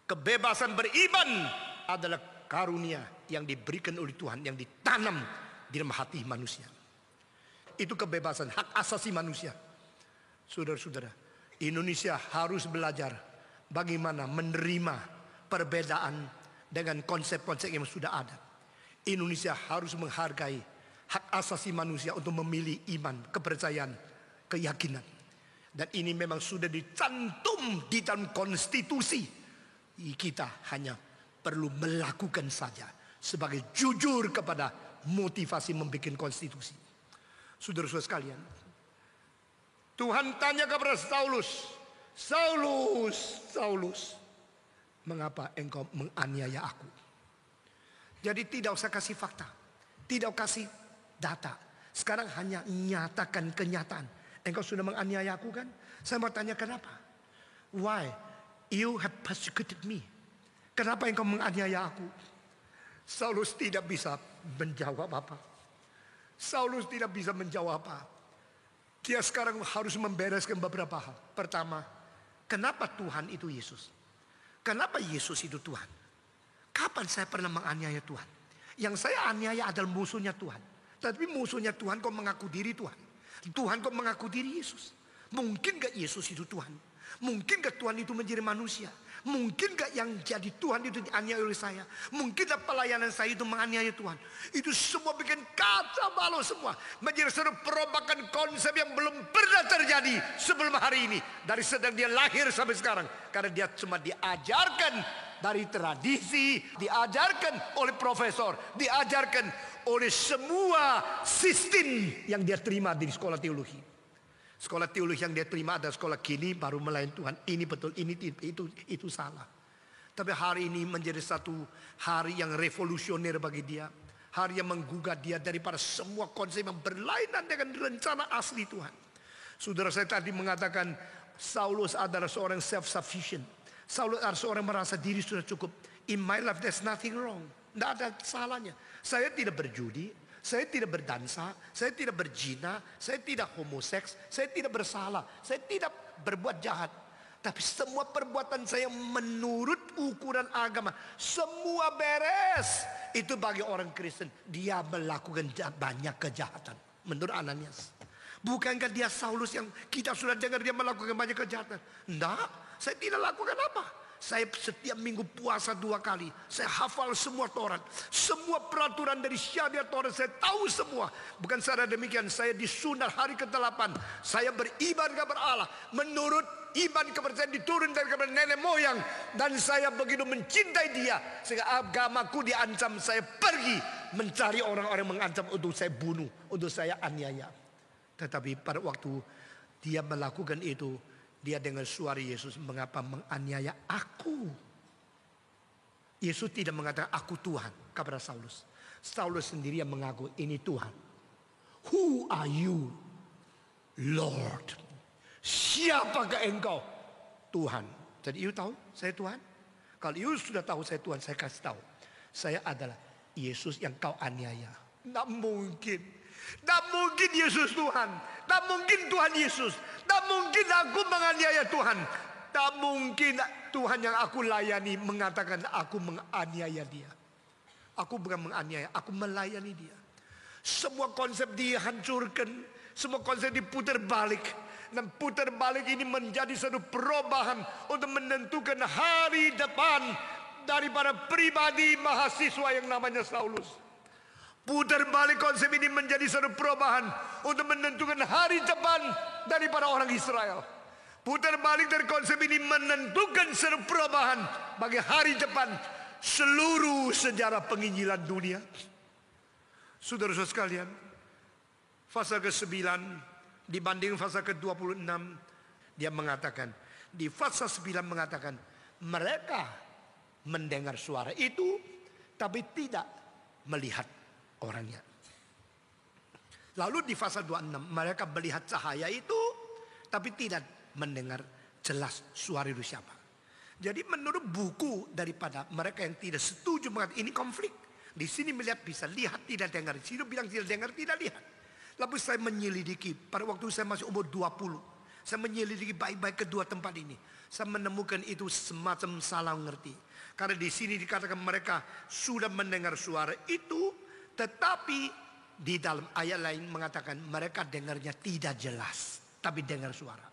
kebebasan beriman adalah karunia yang diberikan oleh Tuhan, yang ditanam di dalam hati manusia. Itu kebebasan, hak asasi manusia. Saudara-saudara, Indonesia harus belajar bagaimana menerima perbedaan dengan konsep-konsep yang sudah ada. Indonesia harus menghargai hak asasi manusia untuk memilih iman, kepercayaan, keyakinan. Dan ini memang sudah dicantum di dalam konstitusi. Kita hanya perlu melakukan saja sebagai jujur kepada motivasi membuat konstitusi. Saudara-saudara sekalian, Tuhan tanya kepada Saulus, Saulus, Saulus, mengapa engkau menganiaya aku? Jadi tidak usah kasih fakta, tidak kasih data. Sekarang hanya nyatakan kenyataan. Engkau sudah menganiaya aku kan? Saya mau tanya kenapa? Why you have persecuted me? Kenapa engkau menganiaya aku? Saulus tidak bisa menjawab apa. Saulus tidak bisa menjawab apa. Dia sekarang harus membereskan beberapa hal. Pertama, kenapa Tuhan itu Yesus? Kenapa Yesus itu Tuhan? Kapan saya pernah menganiaya Tuhan? Yang saya aniaya adalah musuhnya Tuhan. Tapi musuhnya Tuhan kok mengaku diri Tuhan. Tuhan kok mengaku diri Yesus. Mungkin gak Yesus itu Tuhan? Mungkin gak Tuhan itu menjadi manusia? Mungkin gak yang jadi Tuhan itu dianiaya oleh saya? Mungkin gak pelayanan saya itu menganiaya Tuhan? Itu semua bikin kacau balau semua. Menjadi satu perombakan konsep yang belum pernah terjadi sebelum hari ini. Dari sedang dia lahir sampai sekarang. Karena dia cuma diajarkan dari tradisi, diajarkan oleh profesor, diajarkan oleh semua sistem yang dia terima di sekolah teologi. Sekolah teologi yang dia terima ada sekolah kini baru melayani Tuhan. Ini betul, ini itu salah. Tapi hari ini menjadi satu hari yang revolusioner bagi dia. Hari yang menggugah dia daripada semua konsep yang berlainan dengan rencana asli Tuhan. Saudara saya tadi mengatakan Saulus adalah seorang self-sufficient. Saulus adalah seorang yang merasa diri sudah cukup. In my life there's nothing wrong. Tidak ada salahnya. Saya tidak berjudi. Saya tidak berdansa, saya tidak berzina, saya tidak homoseks, saya tidak bersalah, saya tidak berbuat jahat. Tapi semua perbuatan saya menurut ukuran agama, semua beres. Itu bagi orang Kristen, dia melakukan banyak kejahatan. Menurut Ananias. Bukankah dia Saulus yang kita sudah dengar dia melakukan banyak kejahatan? Tidak, saya tidak lakukan apa. Saya setiap minggu puasa 2 kali. Saya hafal semua Taurat. Semua peraturan dari syariat Taurat saya tahu semua. Bukan saja demikian, saya disunat hari ke-8. Saya beriman kepada Allah menurut iman kepercayaan diturun dari kepada nenek moyang. Dan saya begitu mencintai dia sehingga agamaku diancam. Saya pergi mencari orang-orang mengancam untuk saya bunuh, untuk saya aniaya. Tetapi pada waktu dia melakukan itu, dia dengar suara Yesus, mengapa menganiaya aku? Yesus tidak mengatakan aku Tuhan kepada Saulus. Saulus sendiri yang mengaku ini Tuhan. Who are you, Lord? Siapakah engkau? Tuhan. Jadi you tahu saya Tuhan? Kalau you sudah tahu saya Tuhan, saya kasih tahu. Saya adalah Yesus yang kau aniaya. Tidak mungkin. Tak mungkin Yesus Tuhan. Tak mungkin Tuhan Yesus. Tak mungkin aku menganiaya Tuhan. Tak mungkin Tuhan yang aku layani mengatakan aku menganiaya dia. Aku bukan menganiaya, aku melayani dia. Semua konsep dihancurkan. Semua konsep diputar balik. Dan putar balik ini menjadi satu perubahan untuk menentukan hari depan daripada pribadi mahasiswa yang namanya Saulus. Putar balik konsep ini menjadi satu perubahan untuk menentukan hari depan daripada orang Israel. Putar balik dari konsep ini menentukan satu perubahan bagi hari depan seluruh sejarah penginjilan dunia. Saudara-saudara sekalian, pasal ke-9 dibanding pasal ke-26, dia mengatakan, di pasal 9 mengatakan, mereka mendengar suara itu tapi tidak melihat orangnya. Lalu di pasal 26 mereka melihat cahaya itu tapi tidak mendengar jelas suara itu siapa. Jadi menurut buku daripada mereka yang tidak setuju mengatakan ini konflik. Di sini melihat bisa, lihat tidak dengar. Di sini bilang tidak dengar, tidak lihat. Lalu saya menyelidiki pada waktu saya masih umur 20. Saya menyelidiki baik-baik kedua tempat ini. Saya menemukan itu semacam salah ngerti. Karena di sini dikatakan mereka sudah mendengar suara itu, tetapi di dalam ayat lain mengatakan mereka dengarnya tidak jelas, tapi dengar suara.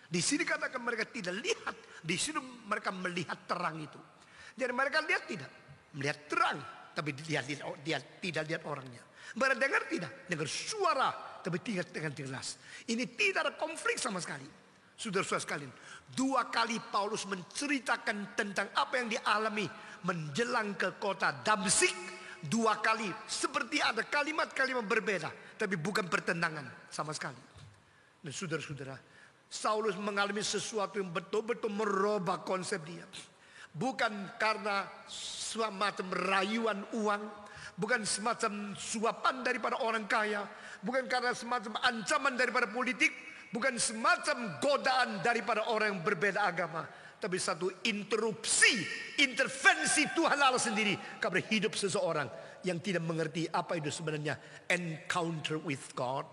Di sini katakan mereka tidak lihat, di sini mereka melihat terang itu. Jadi mereka lihat tidak, melihat terang, tapi dia tidak lihat orangnya. Mereka dengar tidak, dengar suara, tapi tidak dengan jelas. Ini tidak ada konflik sama sekali. Saudara-saudara sekalian, 2 kali Paulus menceritakan tentang apa yang dialami menjelang ke kota Damsyik. 2 kali seperti ada kalimat-kalimat berbeda, tapi bukan pertentangan sama sekali. Dan saudara-saudara, Saulus mengalami sesuatu yang betul-betul merubah konsep dia. Bukan karena semacam rayuan uang, bukan semacam suapan daripada orang kaya, bukan karena semacam ancaman daripada politik, bukan semacam godaan daripada orang yang berbeda agama, tapi satu intervensi Tuhan Allah sendiri kepada hidup seseorang yang tidak mengerti apa itu sebenarnya encounter with God.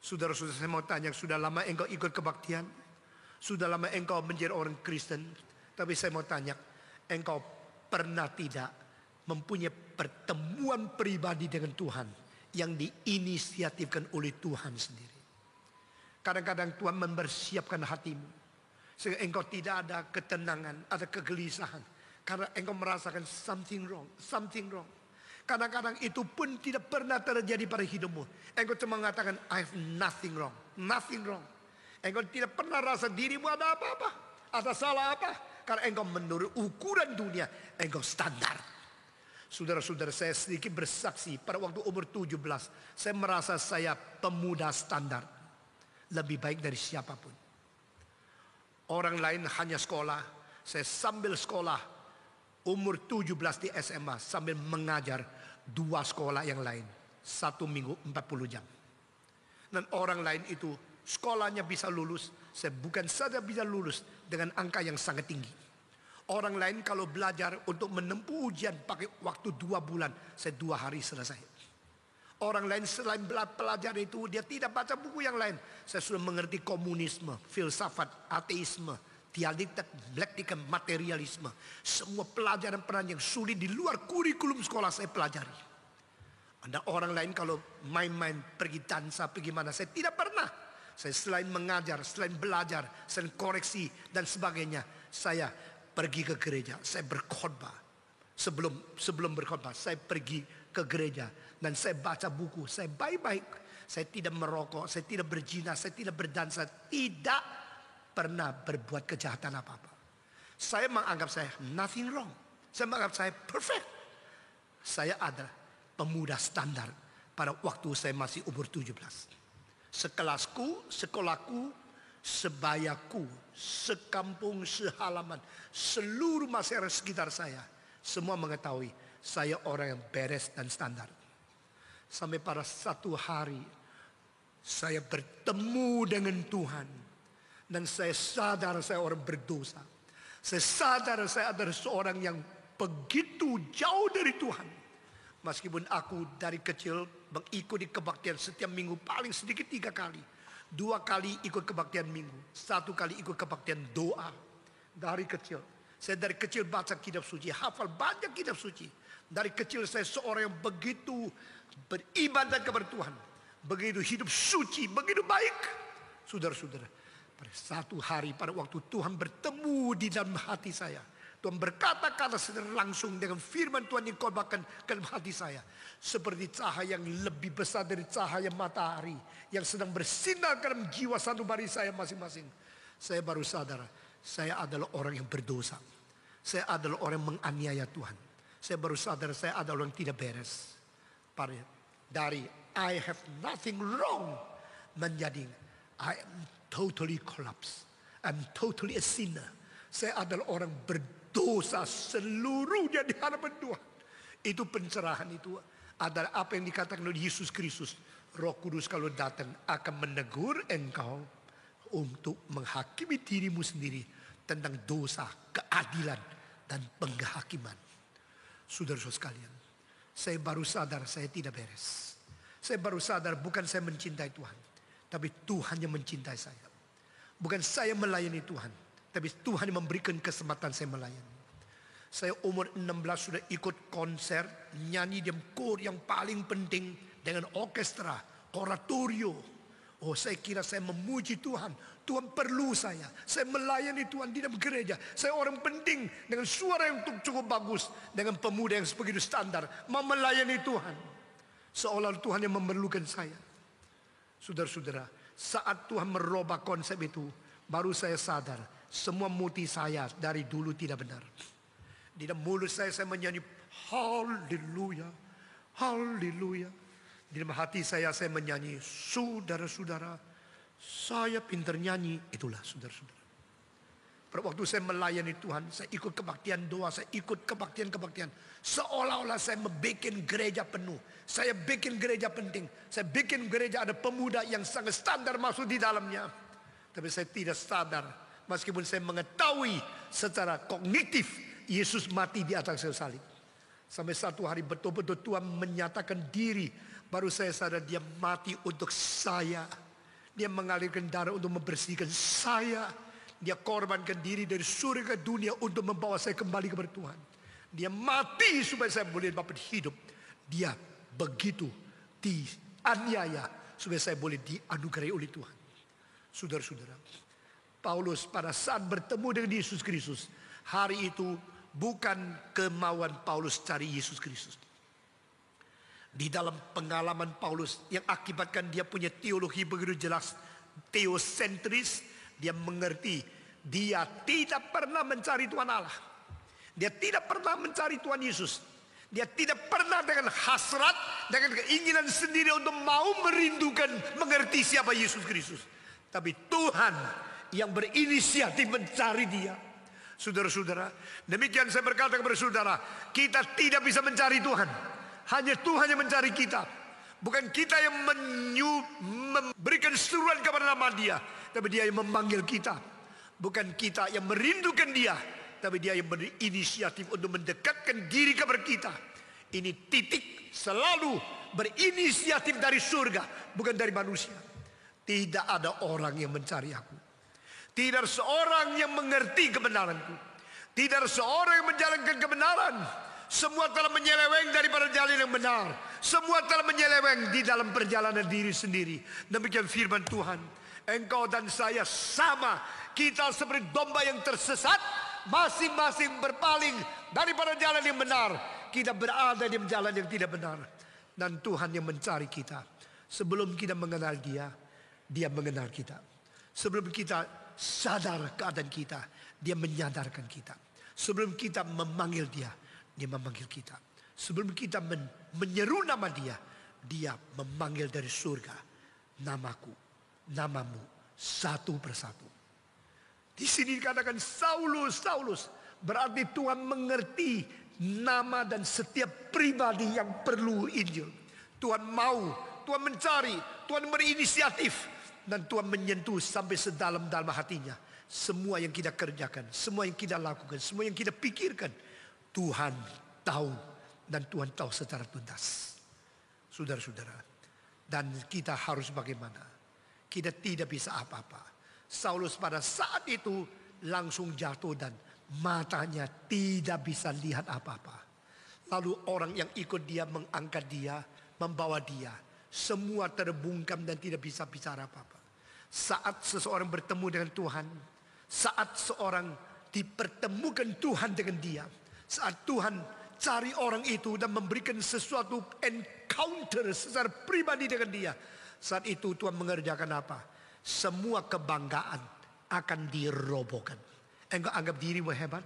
Saudara-saudara, saya mau tanya, sudah lama engkau ikut kebaktian? Sudah lama engkau menjadi orang Kristen? Tapi saya mau tanya, engkau pernah tidak mempunyai pertemuan pribadi dengan Tuhan yang diinisiatifkan oleh Tuhan sendiri. Kadang-kadang Tuhan mempersiapkan hatimu sehingga engkau tidak ada ketenangan, ada kegelisahan karena engkau merasakan something wrong, something wrong. Kadang-kadang itu pun tidak pernah terjadi pada hidupmu. Engkau cuma mengatakan I have nothing wrong, nothing wrong. Engkau tidak pernah rasa dirimu ada apa-apa, ada salah apa, karena engkau menurut ukuran dunia, engkau standar. Saudara-saudara, saya sedikit bersaksi pada waktu umur 17, saya merasa saya pemuda standar, lebih baik dari siapapun. Orang lain hanya sekolah, saya sambil sekolah umur 17 di SMA sambil mengajar 2 sekolah yang lain, 1 minggu 40 jam. Dan orang lain itu sekolahnya bisa lulus, saya bukan saja bisa lulus dengan angka yang sangat tinggi. Orang lain kalau belajar untuk menempuh ujian pakai waktu 2 bulan, saya 2 hari selesai. Orang lain selain belajar itu dia tidak baca buku yang lain. Saya sudah mengerti komunisme, filsafat, ateisme, dialektika, materialisme. Semua pelajaran-pelajaran yang sulit di luar kurikulum sekolah saya pelajari. Ada orang lain kalau main-main, pergi dansa, pergi mana, saya tidak pernah. Saya selain mengajar, selain belajar, selain koreksi dan sebagainya, saya pergi ke gereja, saya berkhotbah. Sebelum berkhotbah, saya pergi ke gereja dan saya baca buku, saya baik-baik. Saya tidak merokok, saya tidak berzina, saya tidak berdansa, tidak pernah berbuat kejahatan apa-apa. Saya menganggap saya nothing wrong. Saya menganggap saya perfect. Saya adalah pemuda standar pada waktu saya masih umur 17. Sekelasku, sekolahku, sebayaku, sekampung, sehalaman, seluruh masyarakat sekitar saya, semua mengetahui saya orang yang beres dan standar. Sampai pada satu hari saya bertemu dengan Tuhan. Dan saya sadar saya orang berdosa. Saya sadar saya adalah seorang yang begitu jauh dari Tuhan. Meskipun aku dari kecil mengikuti kebaktian setiap minggu paling sedikit 3 kali. 2 kali ikut kebaktian minggu. 1 kali ikut kebaktian doa. Dari kecil. Saya dari kecil baca kitab suci. Hafal banyak kitab suci. Dari kecil saya seorang yang begitu beribadah kepada Tuhan. Begitu hidup suci. Begitu baik. Saudara-saudara. Pada satu hari pada waktu Tuhan bertemu di dalam hati saya. Tuhan berkata-kata secara langsung dengan firman Tuhan yang khotbahkan ke dalam hati saya. Seperti cahaya yang lebih besar dari cahaya matahari. Yang sedang bersinar ke dalam jiwa sanubari saya masing-masing. Saya baru sadar. Saya adalah orang yang berdosa. Saya adalah orang yang menganiaya Tuhan. Saya baru sadar saya adalah orang yang tidak beres. Dari I have nothing wrong. Menjadi I am totally collapsed. I'm totally a sinner. Saya adalah orang berdosa seluruhnya di hadapan Tuhan. Itu pencerahan itu adalah apa yang dikatakan oleh Yesus Kristus. Roh Kudus kalau datang akan menegur engkau untuk menghakimi dirimu sendiri tentang dosa, keadilan, dan penghakiman. Saudara-saudara sekalian, saya baru sadar saya tidak beres. Saya baru sadar bukan saya mencintai Tuhan, tapi Tuhan yang mencintai saya. Bukan saya melayani Tuhan, tapi Tuhan yang memberikan kesempatan saya melayani. Saya umur 16 sudah ikut konser, nyanyi di kor yang paling penting dengan orkestra, oratorio. Oh, saya kira saya memuji Tuhan. Tuhan perlu saya. Saya melayani Tuhan di dalam gereja. Saya orang penting dengan suara yang cukup bagus, dengan pemuda yang begitu standar, mau melayani Tuhan. Seolah Tuhan yang memerlukan saya. Saudara-saudara, saat Tuhan merubah konsep itu, baru saya sadar semua muti saya dari dulu tidak benar. Di dalam mulut saya menyanyi haleluya, haleluya. Di dalam hati saya menyanyi, saudara-saudara, saya pintar nyanyi. Itulah saudara-saudara. Pada waktu saya melayani Tuhan, saya ikut kebaktian doa, saya ikut kebaktian-kebaktian. Seolah-olah saya membuat gereja penuh. Saya bikin gereja penting. Saya bikin gereja ada pemuda yang sangat standar masuk di dalamnya. Tapi saya tidak sadar, meskipun saya mengetahui secara kognitif, Yesus mati di atas kayu salib. Sampai satu hari betul-betul Tuhan menyatakan diri. Baru saya sadar dia mati untuk saya. Dia mengalirkan darah untuk membersihkan saya. Dia korbankan diri dari surga ke dunia untuk membawa saya kembali kepada Tuhan. Dia mati supaya saya boleh dapat hidup. Dia begitu dianiaya supaya saya boleh dianugerahi oleh Tuhan. Saudara-saudara, Paulus pada saat bertemu dengan Yesus Kristus, hari itu bukan kemauan Paulus cari Yesus Kristus. Di dalam pengalaman Paulus yang akibatkan dia punya teologi begitu jelas, teosentris, dia mengerti dia tidak pernah mencari Tuhan Allah. Dia tidak pernah mencari Tuhan Yesus. Dia tidak pernah dengan hasrat, dengan keinginan sendiri untuk mau merindukan, mengerti siapa Yesus Kristus. Tapi Tuhan yang berinisiatif mencari dia. Saudara-saudara, demikian saya berkata kepada saudara, kita tidak bisa mencari Tuhan. Hanya Tuhan yang mencari kita. Bukan kita yang memberikan seruan kepada nama dia, tapi dia yang memanggil kita. Bukan kita yang merindukan dia, tapi dia yang berinisiatif untuk mendekatkan diri kepada kita. Ini titik selalu berinisiatif dari surga, bukan dari manusia. Tidak ada orang yang mencari aku. Tidak ada seorang yang mengerti kebenaranku. Tidak ada seorang yang menjalankan kebenaran. Semua telah menyeleweng daripada jalan yang benar. Semua telah menyeleweng di dalam perjalanan diri sendiri. Demikian firman Tuhan. Engkau dan saya sama. Kita seperti domba yang tersesat. Masing-masing berpaling daripada jalan yang benar. Kita berada di jalan yang tidak benar. Dan Tuhan yang mencari kita. Sebelum kita mengenal dia, dia mengenal kita. Sebelum kita sadar keadaan kita, dia menyadarkan kita. Sebelum kita memanggil dia, dia memanggil kita. Sebelum kita menyeru nama dia, dia memanggil dari surga. Namaku, namamu, satu persatu. Di sini dikatakan Saulus, Saulus. Berarti Tuhan mengerti nama dan setiap pribadi yang perlu Injil. Tuhan mau, Tuhan mencari, Tuhan berinisiatif. Dan Tuhan menyentuh sampai sedalam-dalam hatinya. Semua yang kita kerjakan, semua yang kita lakukan, semua yang kita pikirkan, Tuhan tahu. Dan Tuhan tahu secara tuntas. Saudara-saudara. Dan kita harus bagaimana? Kita tidak bisa apa-apa. Saulus pada saat itu langsung jatuh dan matanya tidak bisa lihat apa-apa. Lalu orang yang ikut dia mengangkat dia, membawa dia. Semua terbungkam dan tidak bisa bicara apa-apa. Saat seseorang bertemu dengan Tuhan, saat seorang dipertemukan Tuhan dengan dia, saat Tuhan cari orang itu dan memberikan sesuatu encounter secara pribadi dengan dia, saat itu Tuhan mengerjakan apa? Semua kebanggaan akan dirobohkan. Engkau anggap dirimu hebat?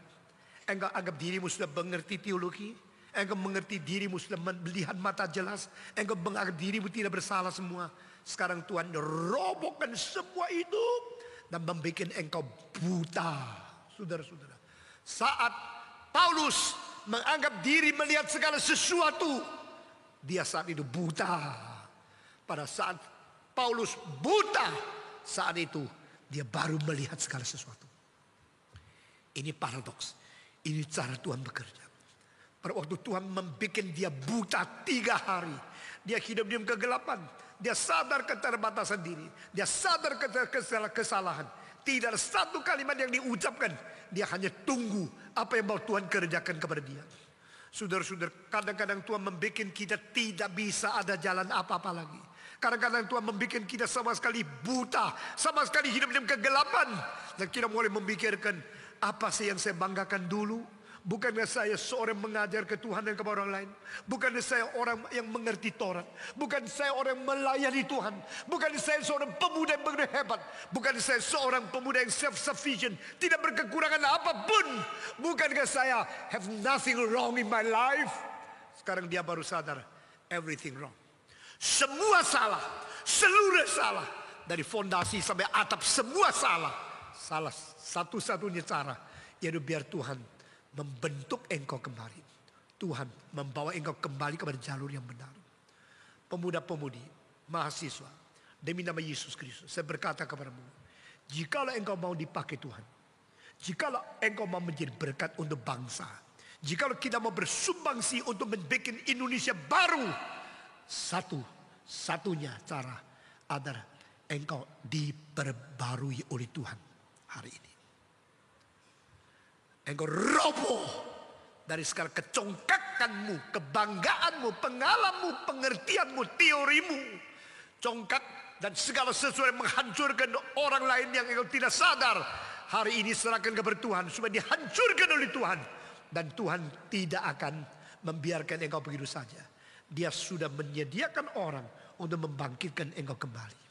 Engkau anggap dirimu sudah mengerti teologi? Engkau mengerti dirimu sudah melihat mata jelas? Engkau menganggap dirimu tidak bersalah semua? Sekarang Tuhan robohkan semua itu dan membuat engkau buta. Saudara-saudara, saat Paulus menganggap diri melihat segala sesuatu, dia saat itu buta. Pada saat Paulus buta, saat itu dia baru melihat segala sesuatu. Ini paradoks. Ini cara Tuhan bekerja. Pada waktu Tuhan membuat dia buta 3 hari, dia hidup di kegelapan. Dia sadar keterbatasan diri. Dia sadar kesalahan. Tidak ada satu kalimat yang diucapkan. Dia hanya tunggu apa yang mau Tuhan kerjakan kepada dia. Saudara-saudara, kadang-kadang Tuhan membuat kita tidak bisa ada jalan apa-apa lagi. Kadang-kadang Tuhan membuat kita sama sekali buta, sama sekali hidup dalam kegelapan. Dan kita mulai memikirkan, apa sih yang saya banggakan dulu? Bukankah saya seorang mengajar ke Tuhan dan kepada orang lain? Bukankah saya orang yang mengerti Taurat? Bukan saya orang yang melayani Tuhan? Bukan saya seorang pemuda yang begitu hebat? Bukan saya seorang pemuda yang self-sufficient, tidak berkekurangan apapun? Bukankah saya have nothing wrong in my life? Sekarang dia baru sadar, everything wrong. Semua salah, seluruh salah. Dari fondasi sampai atap semua salah. Salah satu-satunya cara, yaitu biar Tuhan membentuk engkau kembali. Tuhan membawa engkau kembali kepada jalur yang benar. Pemuda-pemudi, mahasiswa, demi nama Yesus Kristus, saya berkata kepadamu, jikalau engkau mau dipakai Tuhan, jikalau engkau mau menjadi berkat untuk bangsa, jikalau kita mau bersumbangsi untuk membuat Indonesia baru, satu-satunya cara adalah engkau diperbarui oleh Tuhan hari ini. Engkau roboh Dari segala kecongkakanmu, kebanggaanmu, pengalamanmu, pengertianmu, teorimu. Congkak dan segala sesuatu yang menghancurkan orang lain yang engkau tidak sadar. Hari ini serahkan kepada Tuhan supaya dihancurkan oleh Tuhan. Dan Tuhan tidak akan membiarkan engkau begitu saja. Dia sudah menyediakan orang untuk membangkitkan engkau kembali.